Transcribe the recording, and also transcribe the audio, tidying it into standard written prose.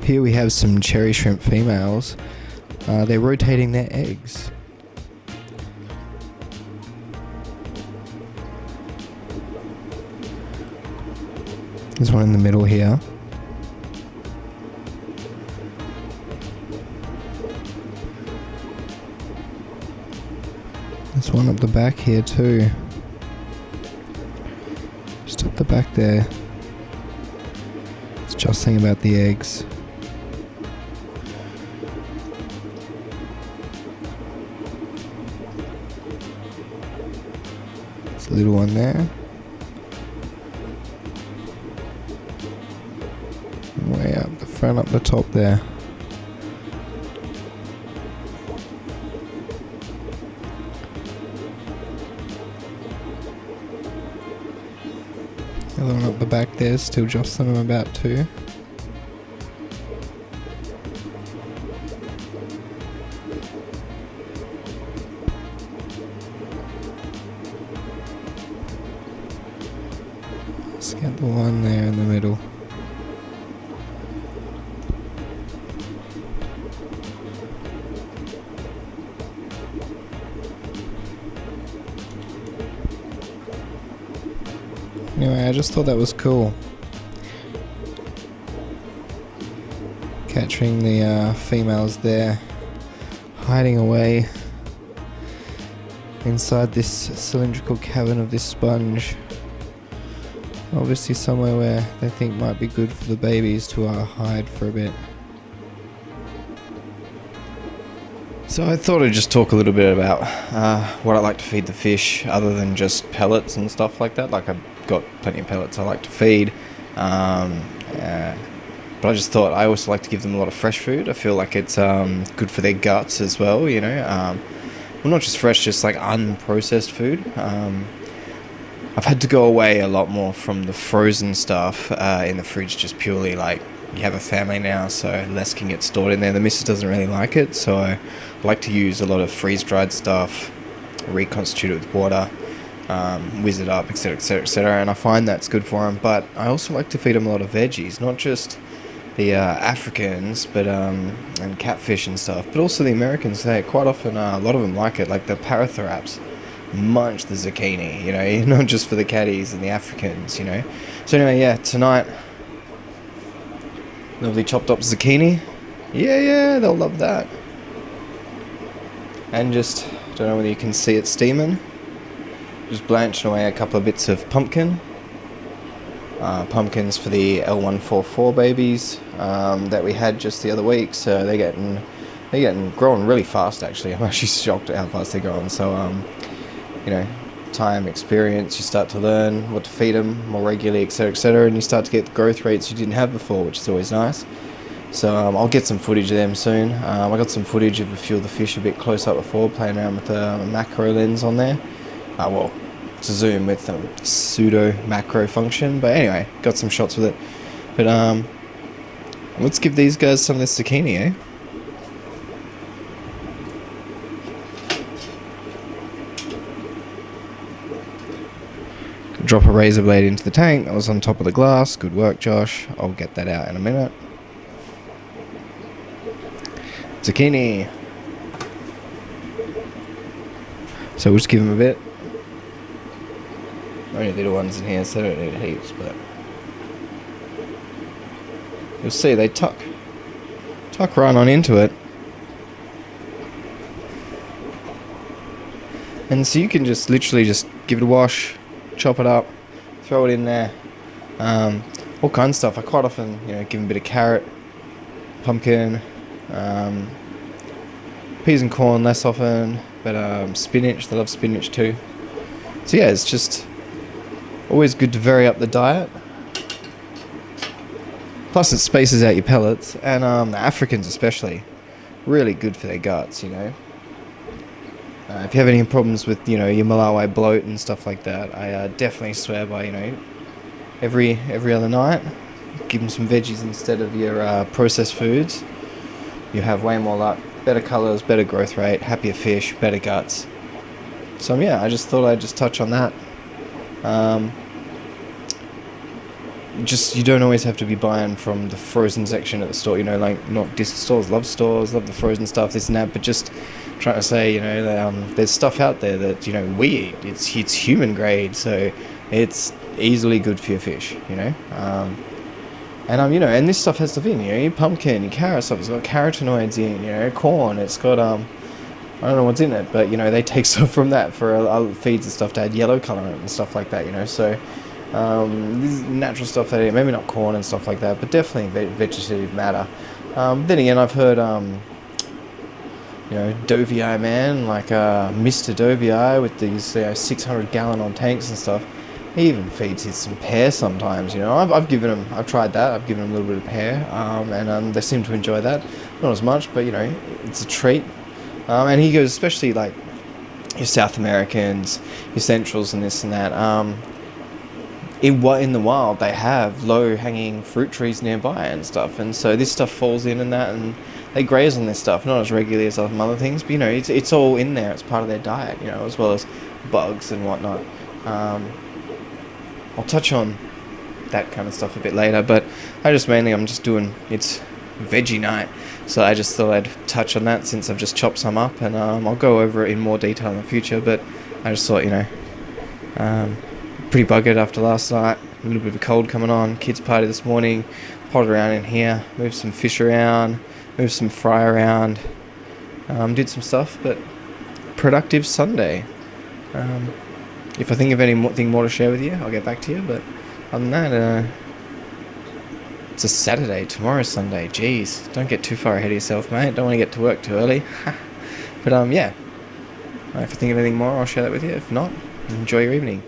Here we have some cherry shrimp females. They're rotating their eggs. There's one in the middle here. There's one up the back here too. Just up the back there. It's jostling about the eggs. There's a little one there. Way up the front, up the top there. The other one up the back there, still jostling them about too. Let's get the one there in the middle. Anyway, I just thought that was cool. Capturing the females there, hiding away inside this cylindrical cavern of this sponge. Obviously somewhere where they think might be good for the babies to hide for a bit. So I thought I'd just talk a little bit about what I like to feed the fish, other than just pellets and stuff like that. Like, I've got plenty of pellets I like to feed, but I just thought I also like to give them a lot of fresh food. I feel like it's good for their guts as well, you know. Well, not just fresh, just like unprocessed food. I've had to go away a lot more from the frozen stuff in the fridge, just purely like, you have a family now, so less can get stored in there. The missus doesn't really like it, so I like to use a lot of freeze-dried stuff, reconstitute it with water, whiz it up, etc, etc, etc, and I find that's good for them. But I also like to feed them a lot of veggies, not just the Africans, but and catfish and stuff, but also the Americans. They quite often, a lot of them like it, like the parathoraps munch the zucchini, you know, not just for the catties and the Africans, you know. So anyway, yeah, tonight, lovely chopped up zucchini. Yeah, they'll love that. And just, don't know whether you can see it steaming, just blanching away a couple of bits of pumpkin. Pumpkins for the L144 babies that we had just the other week. So they're getting growing really fast. Actually, I'm actually shocked at how fast they're growing. So you know, time, experience, you start to learn what to feed them more regularly, etc, etc, and you start to get the growth rates you didn't have before, which is always nice. So I'll get some footage of them soon. I got some footage of a few of the fish a bit close up before, playing around with the macro lens on there. Well, to zoom with the pseudo macro function, but anyway, got some shots with it. But let's give these guys some of this zucchini, eh? Drop a razor blade into the tank. That was on top of the glass. Good work, Josh. I'll get that out in a minute. Zucchini. So we'll just give them a bit. Only little ones in here, so they don't need heaps, but you'll see they tuck right on into it. And so you can just literally just give it a wash, chop it up, throw it in there, all kinds of stuff. I quite often, you know, give them a bit of carrot, pumpkin, peas and corn less often, but spinach, they love spinach too. So yeah, it's just always good to vary up the diet. Plus it spaces out your pellets, and the Africans especially, really good for their guts, you know. If you have any problems with, you know, your Malawi bloat and stuff like that, I definitely swear by, you know, every other night, give them some veggies instead of your processed foods. You have way more luck, better colours, better growth rate, happier fish, better guts. So yeah, I just thought I'd just touch on that. you don't always have to be buying from the frozen section at the store. Like, not dis stores, love the frozen stuff, this and that, but just trying to say, there's stuff out there that we eat. It's human grade, so it's easily good for your fish. And this stuff has stuff in, your pumpkin, your carrot stuff. It's got carotenoids in, corn. It's got I don't know what's in it, but they take stuff from that for feeds and stuff to add yellow colour in it and stuff like that. So this is natural stuff that maybe not corn and stuff like that, but definitely vegetative matter. Then again, I've heard Dovii man, like Mr. Dovii with these 600 gallon on tanks and stuff. He even feeds some pear sometimes. I've tried that. I've given him a little bit of pear, and they seem to enjoy that. Not as much, but it's a treat. And he goes, especially like your South Americans, your Centrals, and this and that. In the wild, they have low-hanging fruit trees nearby and stuff, and so this stuff falls in and that, and they graze on this stuff, not as regularly as some other things, but it's all in there. It's part of their diet, as well as bugs and whatnot. I'll touch on that kind of stuff a bit later, but I'm just doing, it's veggie night, so I just thought I'd touch on that since I've just chopped some up, and I'll go over it in more detail in the future, but I just thought, pretty buggered after last night, a little bit of a cold coming on, kids party this morning, potted around in here, moved some fish around, moved some fry around, did some stuff, but productive Sunday. If I think of anything more to share with you, I'll get back to you, but other than that, it's a Saturday, tomorrow's Sunday. Jeez, don't get too far ahead of yourself, mate. Don't want to get to work too early. But yeah, if I think of anything more, I'll share that with you. If not, enjoy your evening.